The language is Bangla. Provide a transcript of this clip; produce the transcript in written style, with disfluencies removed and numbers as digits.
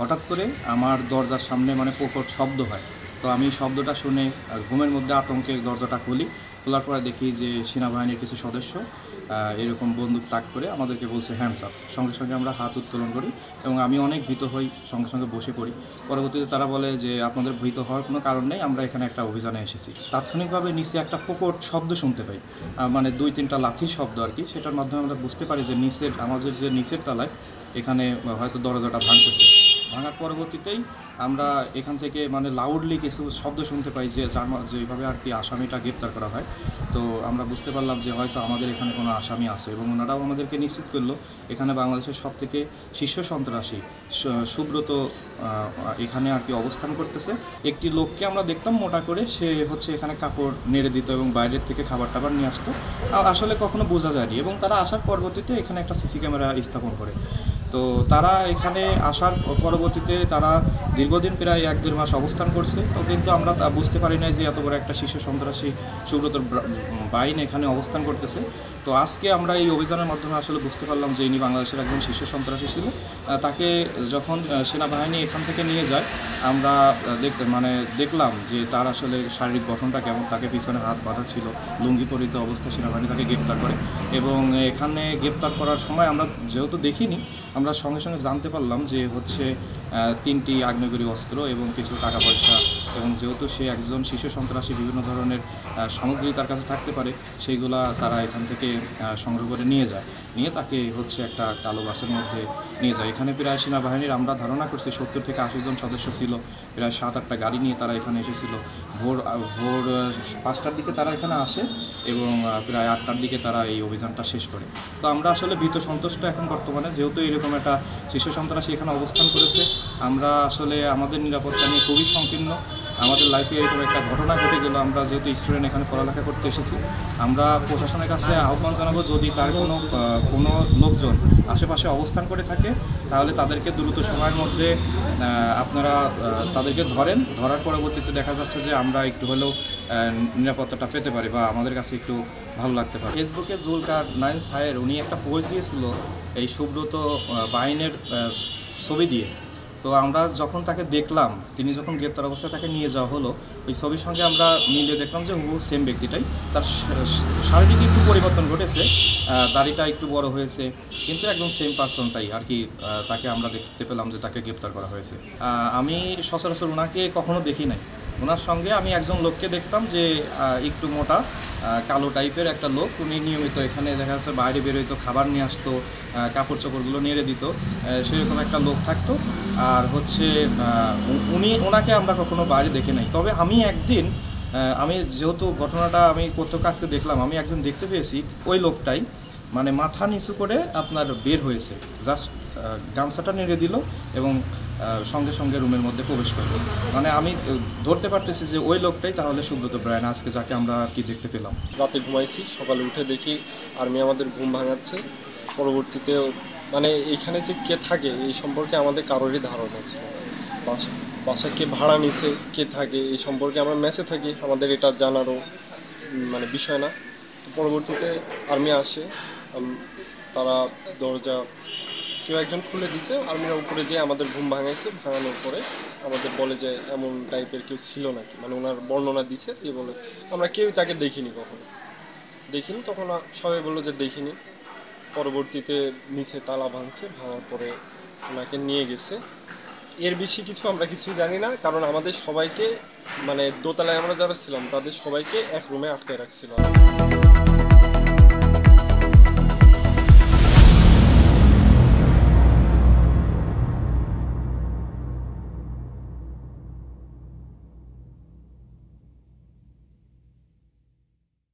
হঠাৎ করে আমার দরজার সামনে মানে প্রকট শব্দ হয়। তো আমি শব্দটা শুনে ঘুমের মধ্যে আতঙ্কে দরজাটা খুলি। খোলার পরে দেখি যে সেনাবাহিনীর কিছু সদস্য এরকম বন্দুক তাক করে আমাদেরকে বলছে হ্যান্ডস আপ। সঙ্গে সঙ্গে আমরা হাত উত্তোলন করি এবং আমি অনেক ভীত হই, সঙ্গে সঙ্গে বসে পড়ি। পরবর্তীতে তারা বলে যে আপনাদের ভীত হওয়ার কোনো কারণ নেই, আমরা এখানে একটা অভিযানে এসেছি। তাৎক্ষণিকভাবে নিচে একটা প্রকট শব্দ শুনতে পাই, মানে ২-৩টা লাঠির শব্দ আর কি। সেটার মাধ্যমে আমরা বুঝতে পারি যে আমাদের যে নিচের তলায় এখানে হয়তো দরজাটা ভাঙতেছে। ভাঙার পরবর্তীতেই আমরা এখান থেকে মানে লাউডলি কিছু শব্দ শুনতে পাই যে যেভাবে আর কি আসামিটা গ্রেপ্তার করা হয়। তো আমরা বুঝতে পারলাম যে হয়তো আমাদের এখানে কোনো আসামি আছে এবং ওনারাও আমাদেরকে নিশ্চিত করলো এখানে বাংলাদেশের সবথেকে শীর্ষ সন্ত্রাসী সুব্রত এখানে আর কি অবস্থান করতেছে। একটি লোককে আমরা দেখতাম মোটা করে, সে হচ্ছে এখানে কাপড় নেড়ে দিত এবং বাইরের থেকে খাবার টাবার নিয়ে আসতো। আসলে কখনো বোঝা যায়নি এবং তারা আসার পরবর্তীতে এখানে একটা সিসি ক্যামেরা স্থাপন করে। তো তারা এখানে আসার পরবর্তীতে তারা দীর্ঘদিন প্রায় ১-১.৫ মাস অবস্থান করছে। তো কিন্তু আমরা তা বুঝতে পারি নাই যে এত বড় একটা শীর্ষ সন্ত্রাসী সুব্রত বাইন এখানে অবস্থান করতেছে। তো আজকে আমরা এই অভিযানের মাধ্যমে আসলে বুঝতে পারলাম যে ইনি বাংলাদেশের একজন শীর্ষ সন্ত্রাসী ছিল। তাকে যখন সেনাবাহিনী এখান থেকে নিয়ে যায়, আমরা দেখলাম যে তার আসলে শারীরিক গঠনটা কেমন। তাকে পিছনে হাত বাঁধা ছিল, লুঙ্গি পরিহিত অবস্থায় সেনাবাহিনী তাকে গ্রেপ্তার করে এবং এখানে গ্রেপ্তার করার সময় আমরা যেহেতু দেখিনি, আমরা সঙ্গে সঙ্গে জানতে পারলাম যে হচ্ছে ৩টি আগ্নেয়গিরি অস্ত্র এবং কিছু টাকা পয়সা, এবং যেহেতু সে একজন শীর্ষ সন্ত্রাসী বিভিন্ন ধরনের সামগ্রী তার কাছে থাকতে পারে, সেইগুলা তারা এখান থেকে সংগ্রহ করে নিয়ে যায়। নিয়ে তাকে হচ্ছে একটা কালো বাসের মধ্যে নিয়ে যায়। এখানে প্রায় সেনাবাহিনীর আমরা ধারণা করছি ৭০ থেকে ৮০ জন সদস্য ছিল। প্রায় ৭-৮টা গাড়ি নিয়ে তারা এখানে এসেছিল। ভোর ৫টার দিকে তারা এখানে আসে এবং প্রায় ৮টার দিকে তারা এই অভিযানটা শেষ করে। তো আমরা আসলে ভীত সন্তুষ্ট এখন বর্তমানে, যেহেতু এরকম একটা শীর্ষ সন্ত্রাসী এখানে অবস্থান করেছে। আমরা আসলে আমাদের নিরাপত্তা নিয়ে খুবই সংকীর্ণ। আমাদের লাইফে এরকম একটা ঘটনা ঘটে গেল। আমরা যেহেতু স্টুডেন্ট এখানে পড়ালেখা করতে এসেছি, আমরা প্রশাসনের কাছে আহ্বান জানাবো যদি তার কোনো লোকজন আশেপাশে অবস্থান করে থাকে তাহলে তাদেরকে দ্রুত সময়ের মধ্যে আপনারা তাদেরকে ধরার পরবর্তীতে দেখা যাচ্ছে যে আমরা একটু হলেও নিরাপত্তাটা পেতে পারি বা আমাদের কাছে একটু ভালো লাগতে পারে। ফেসবুকে জুলকার নাইন সায়ের উনি একটা পোস্ট দিয়েছিল এই সুব্রত বাইনের ছবি দিয়ে। তো আমরা যখন তাকে দেখলাম, তিনি যখন গ্রেপ্তার অবস্থায় তাকে নিয়ে যাওয়া হলো, ওই ছবির সঙ্গে আমরা মিলে দেখলাম যে হুবহু সেম ব্যক্তিটাই। তার শারীরিক একটু পরিবর্তন ঘটেছে, দাড়িটা একটু বড় হয়েছে, কিন্তু একদম সেম পার্সনটাই আর কি। তাকে আমরা দেখতে পেলাম যে তাকে গ্রেপ্তার করা হয়েছে। আমি সচরাচর ওনাকে কখনো দেখি নাই। ওনার সঙ্গে আমি একজন লোককে দেখতাম যে একটু মোটা কালো টাইপের একটা লোক। উনি নিয়মিত এখানে দেখা যাচ্ছে বাইরে বেরোইতো, খাবার নিয়ে আসতো, কাপড় চোপড়গুলো নেড়ে দিত, সেরকম একটা লোক থাকতো। আর হচ্ছে ওনাকে আমরা কখনো বাইরে দেখি নাই। তবে আমি একদিন আমি যেহেতু ঘটনাটা আমি প্রত্যক্ষ আজকে দেখলাম, আমি একদিন দেখতে পেয়েছি ওই লোকটাই মানে মাথা নিচু করে আপনার বের হয়েছে, জাস্ট গামছাটা নেড়ে দিল এবং সঙ্গে সঙ্গে রুমের মধ্যে প্রবেশ করলো। মানে আমি ধরতে পারতেছি যে ওই লোকটাই তাহলে সুব্রত ব্রায়ন আজকে, যাকে আমরা আর কি দেখতে পেলাম। রাতে ঘুমাইছি, সকালে উঠে দেখি আর্মি আমাদের ঘুম ভাঙাচ্ছে। পরবর্তীতে মানে এইখানে যে কে থাকে এই সম্পর্কে আমাদের কারোরই ধারণা ছিল। বাসা কে ভাড়া নিছে, কে থাকে এই সম্পর্কে আমরা মেসে থাকি, আমাদের এটা জানারও মানে বিষয় না। পরবর্তীতে আর্মি আসে, তারা দরজা কেউ একজন খুলে দিছে, আর্মিরা উপরে যেয়ে আমাদের ঘুম ভাঙাইছে। ভাঙানোর পরে আমাদের বলে যে এমন টাইপের কেউ ছিল নাকি, মানে ওনার বর্ণনা দিছে। এই বলে আমরা কেউই তাকে দেখিনি, কখনো দেখিনি। তখন সবাই বললো যে দেখিনি। পরবর্তীতে নিচে তালা ভাঙছে, ভাঙার পরে ওনাকে নিয়ে গেছে। এর বেশি কিছু আমরা কিছুই জানি না, কারণ আমাদের সবাইকে মানে দোতলায় আমরা যারা ছিলাম তাদের সবাইকে এক রুমে আটকে রাখছিল।